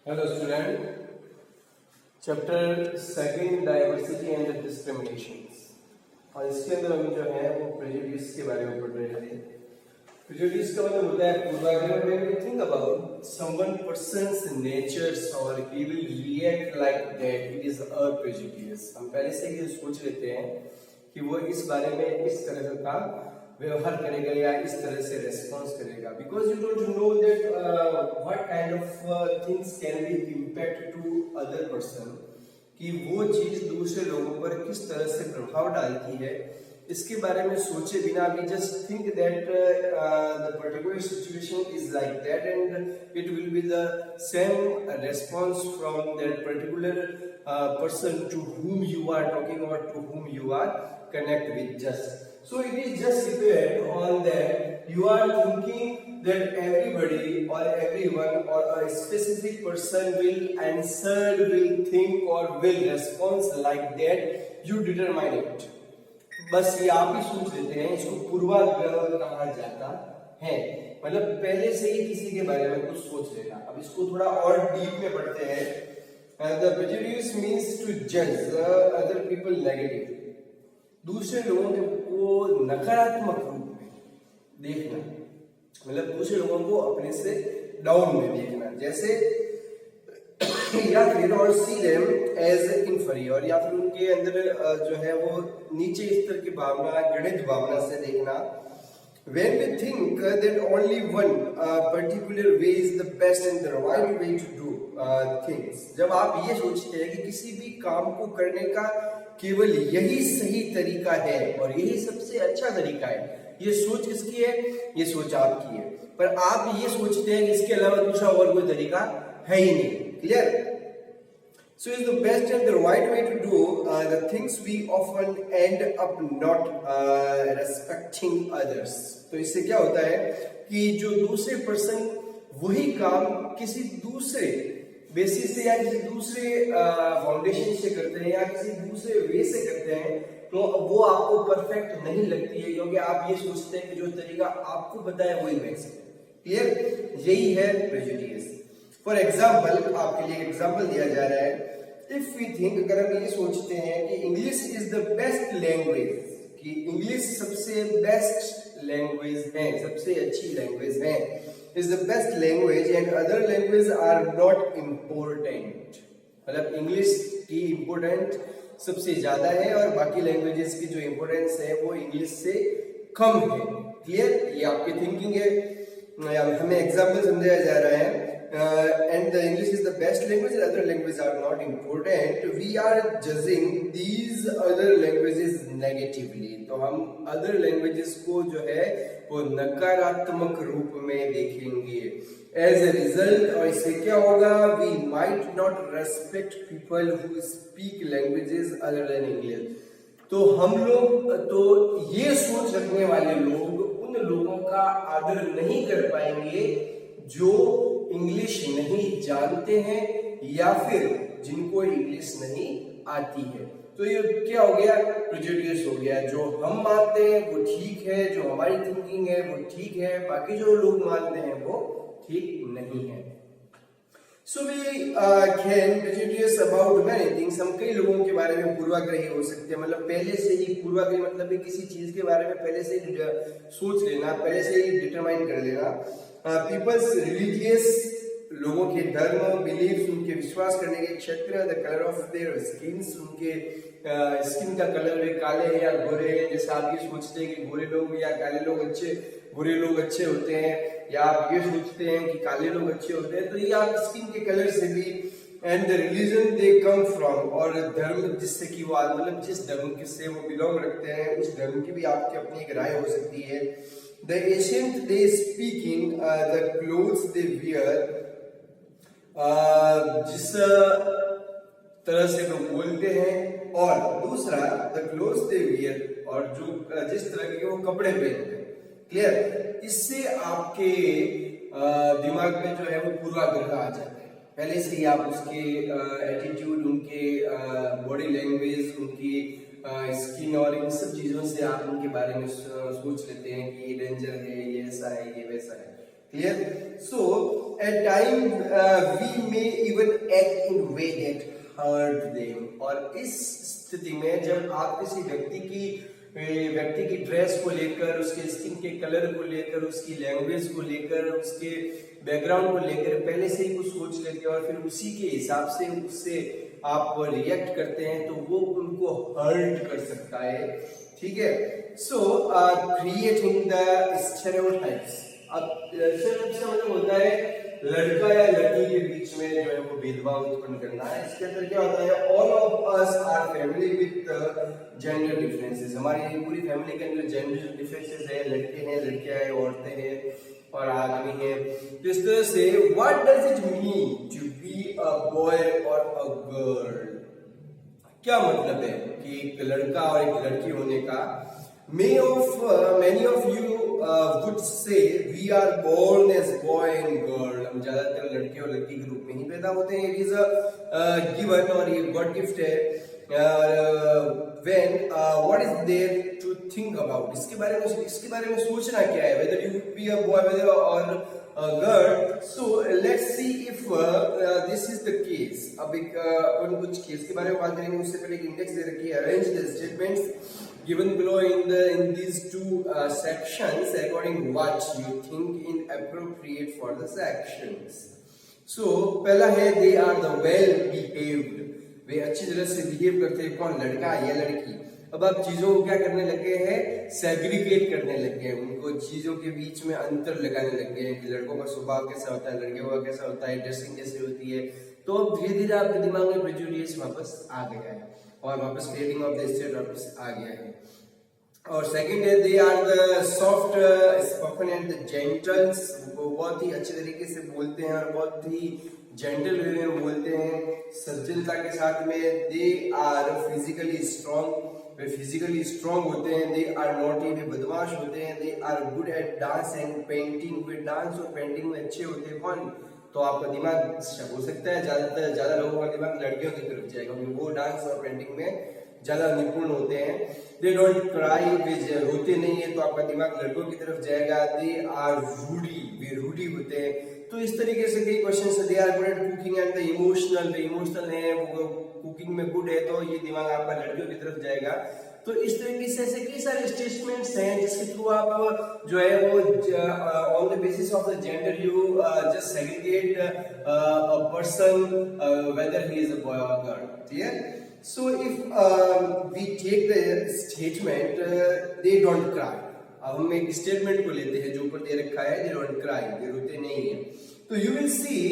Hello student, chapter second diversity and discriminations. और इसके अंदर हम जो है वो प्रेजुडिस के बारे में पढ़ रहे थे। प्रेजुडिस का मतलब होता है पूर्वाग्रह। When we think about someone person's natures और he will react like that, it is a prejudice. हम पहले से ही सोच लेते हैं कि वो इस बारे में इस तरह का व्यवहार करेगा या इस तरह से रेस्पॉन्स करेगा, because you don't know that what kind of things can be impact to other person, कि वो चीज दूसरे लोगों पर किस तरह से प्रभाव डालती है। इसके बारे में सोचे बिना we just think that the particular situation is like that and it will be the same response from that particular person to whom you are talking or to whom you are connect with just. So it is just depend on that you are thinking that everybody or everyone or a specific person will answer, will think or will respond like that, you determine it. बस ये आप ही सोच लेते हैं, इसको पूर्वाग्रह कहा जाता है। मतलब पहले से ही किसी के बारे में कुछ सोच लेना। अब इसको थोड़ा और डीप में पढ़ते हैं। The prejudice means to judge other people negatively. दूसरे लोगों को नकारात्मक रूप में देखना, मतलब दूसरे लोगों को अपने से डाउन में देखना, जैसे या फिर और सी देम एज इंफीरियर, या फिर उनके अंदर जो है वो नीचे स्तर की भावना, गणित भावना से देखना। When we think that only one particular way is the best and the right way to do things, जब आप ये सोचते हैं कि किसी भी काम को करने का केवल यही सही तरीका है और यही सबसे अच्छा तरीका है, ये सोच किसकी है? ये सोच आपकी है। पर आप ये सोचते हैं कि इसके अलावा दूसरा और कोई तरीका है ही नहीं। Clear? So is the best and the right way to do the things. We often end up not respecting others. तो इससे क्या होता है कि जो दूसरे पर्सन वही काम किसी दूसरे बेसिस से या किसी दूसरे फाउंडेशन से करते हैं या किसी दूसरे वे से करते हैं, तो वो आपको परफेक्ट नहीं लगती है, क्योंकि आप ये सोचते हैं कि जो तरीका आपको पता है वही बेस्ट है। क्लियर? यही है प्रेजुडिस। फॉर एग्जाम्पल, आपके लिए एग्जाम्पल दिया जा रहा है। इफ वी थिंक, अगर हम ये सोचते हैं कि English is the best language, कि इंग्लिश सबसे बेस्ट लैंग्वेज है, सबसे अच्छी लैंग्वेज है, is the best language and other language are not important, मतलब इंग्लिश की इम्पोर्टेंट सबसे ज्यादा है और बाकी लैंग्वेजेस की जो इम्पोर्टेंस है वो इंग्लिश से कम है। क्लियर? ये आपकी थिंकिंग है। हमें एग्जाम्पल समझाया जा रहा है। And the English is the best language and other languages are not important. We are judging these other languages negatively. तो हम other languages को जो है वो नकारात्मक रूप में देखेंगे। As a result, और इससे क्या होगा? We might not respect people who speak languages other than English. तो हम लोग, तो ये सोच रखने वाले लोग उन लोगों का आदर नहीं कर पाएंगे जो इंग्लिश नहीं जानते हैं या फिर जिनको इंग्लिश नहीं आती है। तो ये क्या हो गया? प्रेजुडिस हो गया। जो हम मानते हैं वो ठीक है, जो हमारी थिंकिंग है वो ठीक है, बाकी जो लोग मानते हैं वो ठीक नहीं है। So we can prejudice about many things. हम कई लोगों के बारे में पूर्वाग्रही हो सकते हैं, मतलब पहले से ही पूर्वाग्रही मतलब किसी चीज के बारे में पहले से ही सोच लेना, पहले से ही डिटरमाइन कर लेना। पीपल्स रिलीजियस, लोगों के धर्म, बिलीफ, उनके विश्वास करने के क्षेत्र, the colour of their skins, उनके स्किन का कलर वे काले हैं या गोरे हैं। जैसे आप ये सोचते हैं कि गोरे लोग या काले लोग अच्छे, गोरे लोग अच्छे होते हैं, या आप ये सोचते हैं कि काले लोग अच्छे होते हैं, तो ये आप स्किन के कलर से भी, and the religion they come from, और धर्म जिससे कि वो मतलब जिस धर्म से वो बिलोंग रखते हैं उस धर्म की भी आपकी अपनी एक राय हो सकती है। The ancient they speaking, the clothes they wear, जिस तरह से लोग बोलते हैं, और दूसरा the clothes they wear, और जो जिस तरह के वो कपड़े पहनते हैं। क्लियर? इससे आपके दिमाग में जो है वो पूर्वाग्रह आ जाता है। पहले से ही आप उसके एटीट्यूड, उनके बॉडी लैंग्वेज, उनकी स्किन और इन सब चीजों से आप उनके बारे में सोच लेते हैं कि ये डेंजर है, ये ऐसा है, ये वैसा है। Clear? So at time we may even act in way that hurt them. और इस स्थिति में जब आप किसी व्यक्ति की ड्रेस को लेकर, उसके स्किन के कलर को लेकर, उसकी लैंग्वेज को लेकर, उसके बैकग्राउंड को लेकर पहले से ही कुछ सोच लेते हैं और फिर उसी के हिसाब से उससे आप रिएक्ट करते हैं तो वो उनको हर्ट कर सकता है, ठीक है। सो क्रिएटिंग द स्टेरियोटाइप्स। अब स्टेरियोटाइप्स का मतलब होता है लड़का या लड़की के बीच में जो है वो भेदभाव उत्पन्न करना है। इसके अंदर क्या होता है, all of us are family with gender differences. हमारी पूरी फैमिली के अंदर जेंडर डिफरेंसेस है, लड़के हैं, लड़कियां हैं, औरतें हैं और आदमी हैं। तो इस तरह से what does it mean to be a boy और अ गर्ल, क्या मतलब है कि एक लड़का और एक लड़की होने का। Many of you would say we are born as boy and girl। हम ज्यादातर लड़के और लड़की के रूप में ही पैदा होते हैं। It is a given और ये God gift है। When what is there to think about? इसके बारे में सोचना क्या है, whether you be a boy whether or a girl। So let's see if this is the case। अब अपन कुछ केस के बारे में बात करेंगे, उससे पहले एक इंडेक्स दे रखी है। Arrange the statements given below in these two sections according what you think in appropriate for the sections। So पहला है they are the well behaved। वे अच्छी तरह से बिहेव करते हैं। कौन, लड़का या लड़की। अब आप चीजों को क्या करने लगे हैं, सेग्रीगेट करने लगे हैं, उनको चीजों के बीच में अंतर लगाने लगे हैं कि लड़कों का स्वभाव कैसा होता है, लड़कियों का कैसा होता है, ड्रेसिंग कैसे होती है। तो अब धीरे धीरे आपके दिमाग में प्रेजुडिस वापस आ गया है और वापस क्रिएटिंग ऑफ द स्टेट वापस आ गया है। और सेकंड है they are the soft spoken and the gentles. वो बहुत ही अच्छे तरीके से बोलते हैं और बहुत ही जेंटल वे में बोलते हैं, सज्जनता के साथ में। They are physically strong. वे फिजिकली स्ट्रॉन्ग होते हैं। They are naughty. वे बदमाश होते हैं। They are good at dance and painting. वे डांस और पेंटिंग में अच्छे होते हैं। कौन, तो आपका दिमाग हो सकता है ज्यादा लोगों का दिमाग लड़कियों की तरफ जाएगा क्योंकि वो डांस और पेंटिंग में ज्यादा निपुण होते हैं। They don't cry. वे रोते नहीं है तो आपका दिमाग लड़कों की तरफ जाएगा। They are rowdy. वे रूडी होते हैं। तो इस तरीके से कई क्वेश्चन है। They are good at cooking and the emotional. वे इमोशनल है, वो कुकिंग में गुड है तो ये दिमाग आपका लड़कियों की तरफ जाएगा। तो इस तरीके से ऐसे कई सारे स्टेटमेंट्स हैं जिसके थ्रू आप जो है वो on the basis of the gender you just segregate a person whether he is a boy और girl. Clear? So if we take the statement they don't cry। अब हम एक स्टेटमेंट को लेते हैं जो ऊपर दे रखा है, they don't cry, वे रोते नहीं हैं। तो you will see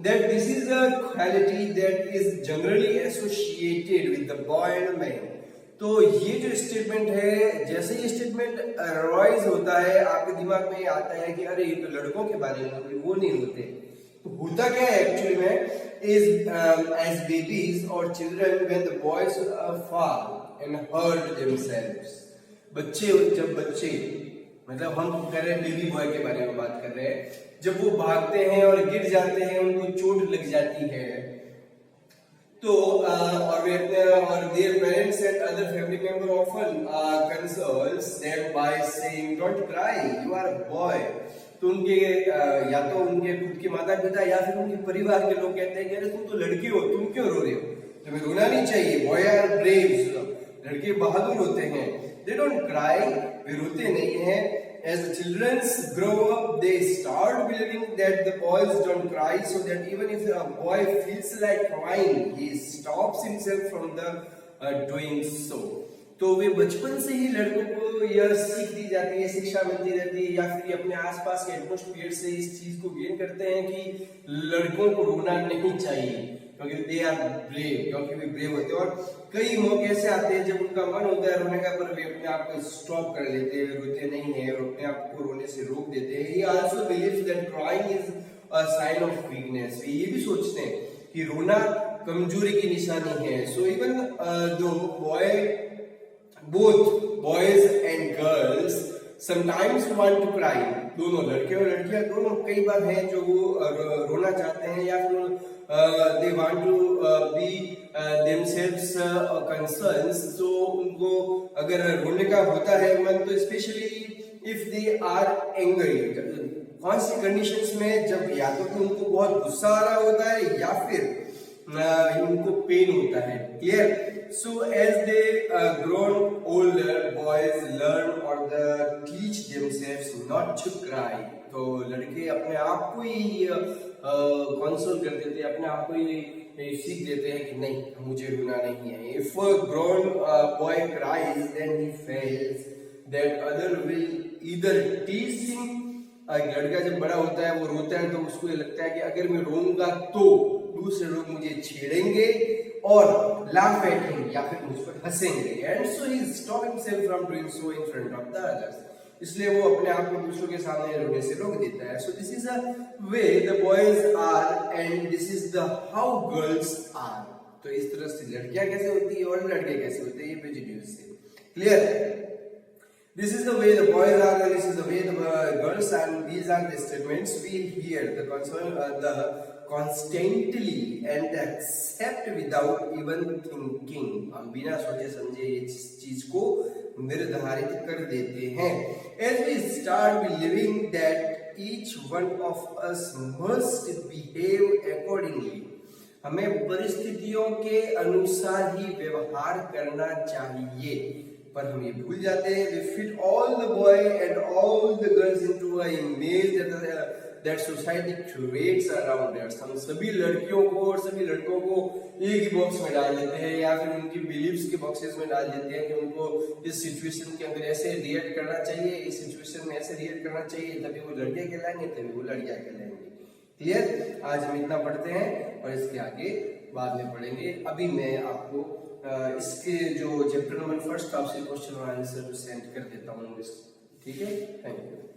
that this is a quality that is generally associated with the boy and man। तो ये जो स्टेटमेंट है, जैसे ये स्टेटमेंट अराइज होता है आपके दिमाग में आता है कि अरे ये तो लड़कों के बारे में, वो नहीं होते। तो होता क्या है एक्चुअली में is as babies or children when the boys fall and hurt themselves। जब बच्चे मतलब हम कर रहे हैं बेबी बॉय के बारे में बात कर रहे हैं, जब वो भागते हैं और गिर जाते हैं, उनको चोट लग जाती है तो और their parents and other family member often consoles them by saying don't cry you are a boy। तो उनके या तो उनके खुद के माता पिता या फिर उनके परिवार के लोग कहते हैं कि अरे तुम तो लड़की हो, तुम क्यों रो रहे हो, तुम्हें रोना नहीं चाहिए। Boy are brave. लड़के बहादुर होते हैं। They don't cry. वे रोते नहीं हैं। As the children grow up, they start believing that the boys don't cry, so that even if a boy feels like crying, he stops himself from the doing so। तो वे बचपन से ही लड़कों को यह सीख दी जाती है, शिक्षा मिलती रहती है या फिर अपने आसपास के एटमॉस्फेयर से इस चीज को गेन करते हैं कि लड़कों को रोना नहीं चाहिए क्योंकि दे आर ब्रेव, क्योंकि वे ब्रेव होते हैं। और कई मौके ऐसे आते हैं जब उनका मन होता है रोने का पर वे अपने आप को स्टॉप कर लेते हैं, वे रोते नहीं है और अपने आप को रोने से रोक देते हैं। He also believes that crying is a sign of weakness। ये भी सोचते हैं कि रोना कमजोरी की निशानी है। So even though both boys and girls sometimes want to cry। दोनों लड़के और लड़कियां दोनों कई बार हैं जो वो रोना चाहते हैं या फिर they want to be themselves concerns। तो उनको अगर रोने का होता है मन तो specially if they are angry, कौन सी कंडीशंस में, जब या तो कि उनको बहुत गुस्सा आ रहा होता है या फिर उनको पेन होता है। Clear? So as they grown older boys learn और teach themselves not to cry. तो लड़के अपने आप को ही कंसोल कर देते हैं, अपने आप को ही सीख देते हैं कि नहीं, मुझे रोना नहीं है। If a grown boy cries then he feels that other will either teach him. लड़का जब बड़ा होता है, वो रोता है, तो उसको ये लगता है कि अगर मैं रोऊंगा तो दूसरे लोग मुझे छेड़ेंगे और लाफ एट हिम, या फिर मुझ पर हंसेंगे। And so he stop himself from doing so in front of the others. इसलिए वो अपने आप को दूसरों के सामने रोने से रोक देता है। So this is a way the boys are and this is the how girls are. तो इस तरह से लड़कियां कैसे होती है और लड़के कैसे होते हैं, ये प्रेजुडिस से। Clear? This is the way the boys are, and this is the way the girls are, and these are the statements we hear the constantly and accept without even thinking. हम बिना सोचे समझे इस चीज को निर्धारित कर देते हैं। As we start believing that each one of us must behave accordingly, हमें परिस्थितियों के अनुसार ही व्यवहार करना चाहिए, पर हम ये भूल जाते हैं। We fit all the boy and all the girls into a image that society creates around us. हम सभी लड़कियों को और सभी लड़कों को एक ही बॉक्स में डाल देते हैं, या फिर उनकी बिलीव्स के बॉक्सेस में डाल देते हैं कि उनको इस सिचुएशन के अंदर ऐसे रिएक्ट करना चाहिए, इस सिचुएशन में ऐसे रिएक्ट करना चाहिए, तभी वो लड़के कहलाएंगे, तभी वो लड़कियां कहलाएंगे। क्लियर? आज हम इतना पढ़ते हैं और इसके आगे बाद में पढ़ेंगे। अभी मैं आपको इसके जो चैप्टर नंबर 1 का आपसे क्वेश्चन और आंसर सेंड कर देता हूँ। ठीक है? Thank you.